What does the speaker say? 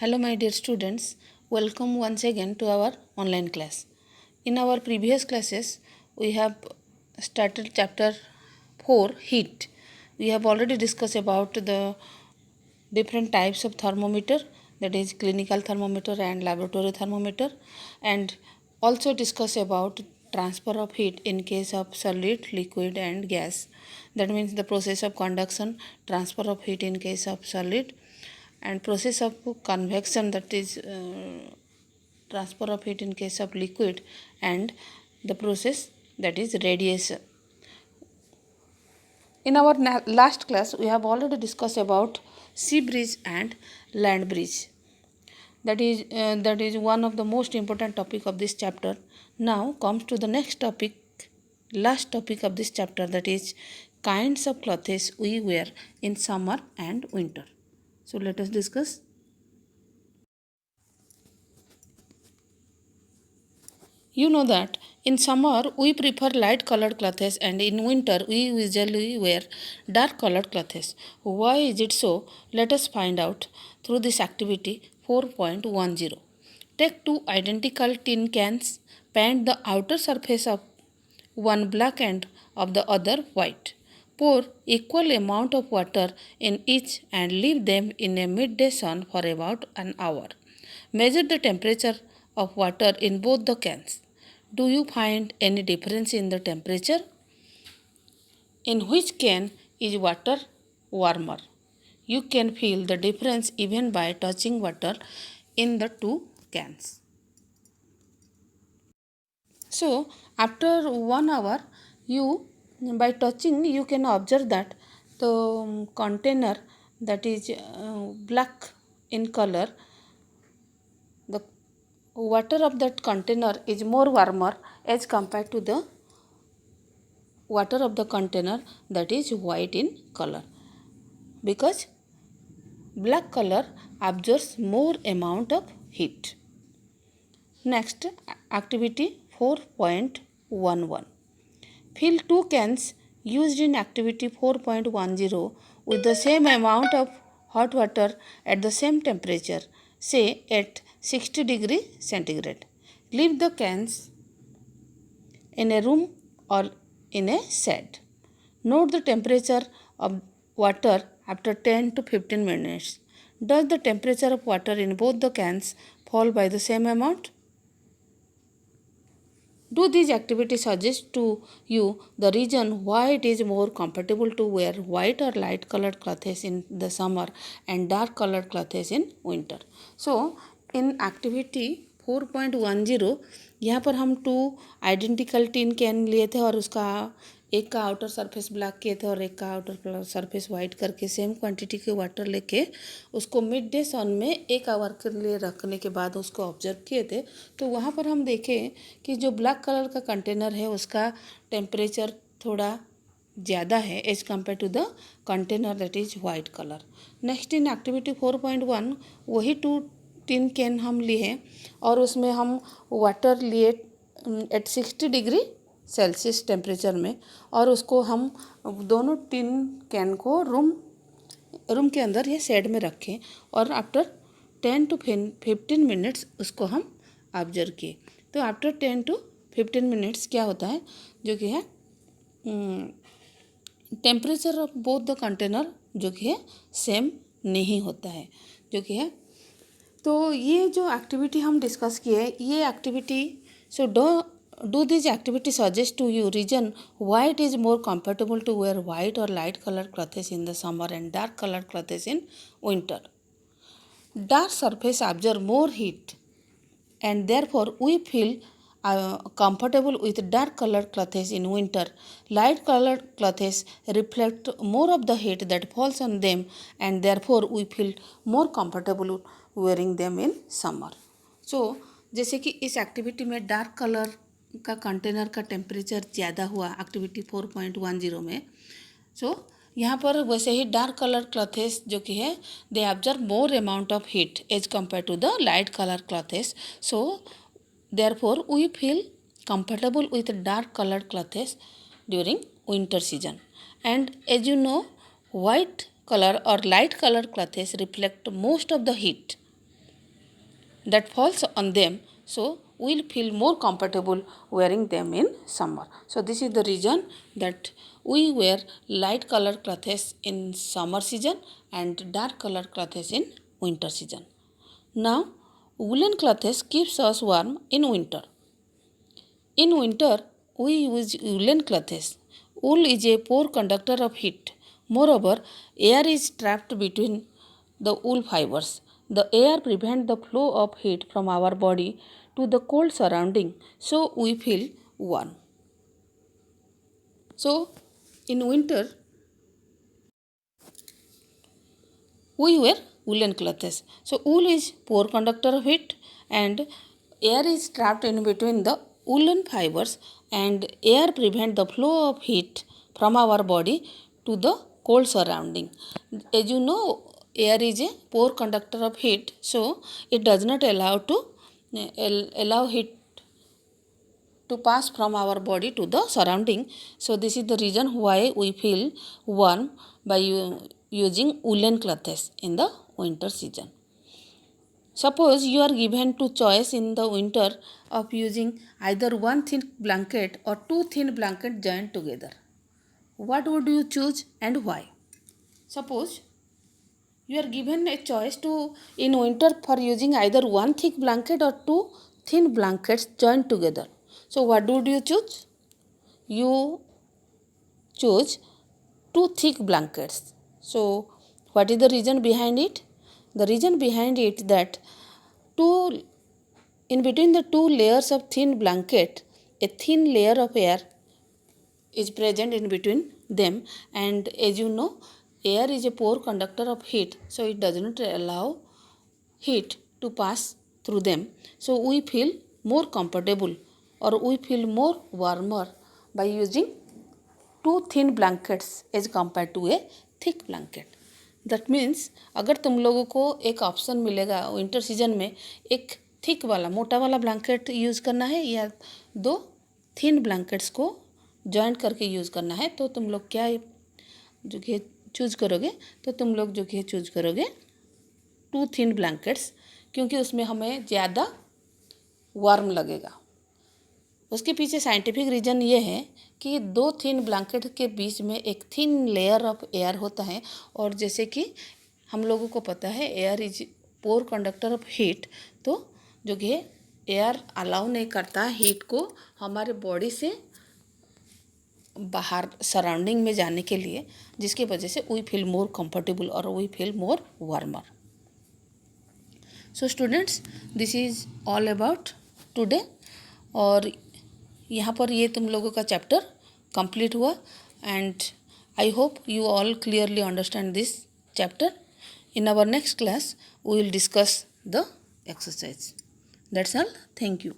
Hello, my dear students. Welcome once again to our online class. In our previous classes, we have started chapter 4 heat. We have already discussed about the different types of thermometer, that is clinical thermometer and laboratory thermometer, and also discuss about transfer of heat in case of solid, liquid and gas. That means the process of conduction, transfer of heat in case of solid, and process of convection, that is transfer of heat in case of liquid, and the process that is radiation. In our last class we have already discussed about sea bridge and land bridge. That is one of the most important topic of this chapter. Now comes to the next topic, last topic of this chapter, that is kinds of clothes we wear in summer and winter. So let us discuss. You know that in summer we prefer light colored clothes and in winter we usually wear dark colored clothes. Why is it so? Let us find out through this activity 4.10. Take two identical tin cans, paint the outer surface of one black and of the other white. Pour equal amount of water in each and leave them in a midday sun for about an hour. Measure the temperature of water in both the cans. Do you find any difference in the temperature? In which can is water warmer? You can feel the difference even by touching water in the two cans. So, after 1 hour, you by touching you can observe that the container that is black in color, the water of that container is more warmer as compared to the water of the container that is white in color, because black color absorbs more amount of heat. Next, activity 4.11. Fill two cans used in activity 4.10 with the same amount of hot water at the same temperature, say at 60 degree centigrade. Leave the cans in a room or in a shed. Note the temperature of water after 10 to 15 minutes. Does the temperature of water in both the cans fall by the same amount? Do these activities suggest to you the reason why it is more comfortable to wear white or light colored clothes in the summer and dark colored clothes in winter? So, in activity 4.10 यहाँ पर हम two identical tin can लिए थे और उसका एक का outer surface black किए थे और एक का आउटर सरफेस वाइट करके सेम क्वांटिटी के वाटर लेके उसको मिड डे सन में 1 आवर के लिए रखने के बाद उसको ऑब्जर्व किए थे। तो वहाँ पर हम देखें कि जो ब्लैक कलर का कंटेनर है उसका टेम्परेचर थोड़ा ज़्यादा है as compare to the container that is white colour. Next in activity 4.1 वही टू टिन कैन हम लिए और उसमें हम वाटर लिए एट 60 डिग्री सेल्सियस टेम्परेचर में, और उसको हम दोनों टिन कैन को रूम के अंदर या शेड में रखें और आफ्टर 10 to 15 मिनट्स उसको हम ऑब्जर्व किए। तो आफ्टर 10 to 15 मिनट्स क्या होता है, जो कि है temperature of both the container जो कि है सेम नहीं होता है, जो कि है। तो ये जो एक्टिविटी हम डिस्कस किए ये activity, so do this activity suggest to you reason why it is more comfortable to wear white or light colored clothes in the summer and dark colored clothes in winter. Dark surface absorb more heat and therefore we feel comfortable with dark colored clothes in winter. Light colored clothes reflect more of the heat that falls on them and therefore we feel more comfortable wearing them in summer. So जैसे कि इस activity में dark colour का container का temperature ज़्यादा हुआ activity 4.10 में, सो यहाँ पर वैसे ही डार्क कलर क्लॉथेस जो कि है they observe more amount of heat as compare to the light colour clothes, so therefore we feel comfortable with dark colored clothes during winter season. And as you know, white color or light colored clothes reflect most of the heat that falls on them, so we'll feel more comfortable wearing them in summer. So this is the reason that we wear light color clothes in summer season and dark color clothes in winter season. Now woolen clothes keeps us warm in winter. In winter, we use woolen clothes. Wool is a poor conductor of heat. Moreover, air is trapped between the wool fibers. The air prevents the flow of heat from our body to the cold surrounding, so we feel warm. So, in winter, we wear woolen clothes. So, wool is poor conductor of heat and air is trapped in between the woolen fibers and air prevents the flow of heat from our body to the cold surrounding. As you know, air is a poor conductor of heat, so it does not allow heat to pass from our body to the surrounding. So this is the reason why we feel warm by using woolen clothes in the winter season. Suppose you are given to choice in the winter of using either one thin blanket or two thin blankets joined together. What would you choose and why? Suppose you are given a choice to in winter for using either one thick blanket or two thin blankets joined together. So what would you choose? You choose two thick blankets. So what is the reason behind it? The reason behind it that two in between the two layers of thin blanket, a thin layer of air is present in between them, and as you know, air is a poor conductor of heat, so it does not allow heat to pass through them. So we feel more comfortable or we feel more warmer by using two thin blankets as compared to a thick blanket. That means अगर तुम लोगों को एक option मिलेगा winter season में एक thick वाला मोटा वाला ब्लैंकेट यूज़ करना है या दो थिन ब्लैंकेट्स को जॉइंट करके यूज़ करना है, तो तुम लोग क्या जो कि चूज़ करोगे? तो तुम लोग जो कि चूज़ करोगे टू थिन ब्लैंकेट्स, क्योंकि उसमें हमें ज़्यादा वार्म लगेगा। उसके पीछे साइंटिफिक रीज़न ये है कि दो थिन ब्लैंकेट के बीच में एक थिन लेयर ऑफ एयर होता है, और जैसे कि हम लोगों को पता है air is poor conductor of heat, तो जो कि एयर अलाउ नहीं करता हीट को हमारे बॉडी से बाहर सराउंडिंग में जाने के लिए, जिसकी वजह से वी फील मोर कंफर्टेबल और we feel more warmer. So students, this is all about today, और यहाँ पर ये तुम लोगों का चैप्टर कंप्लीट हुआ, and I hope you all clearly understand this chapter. In our next class, we will discuss the exercise. That's all. Thank you.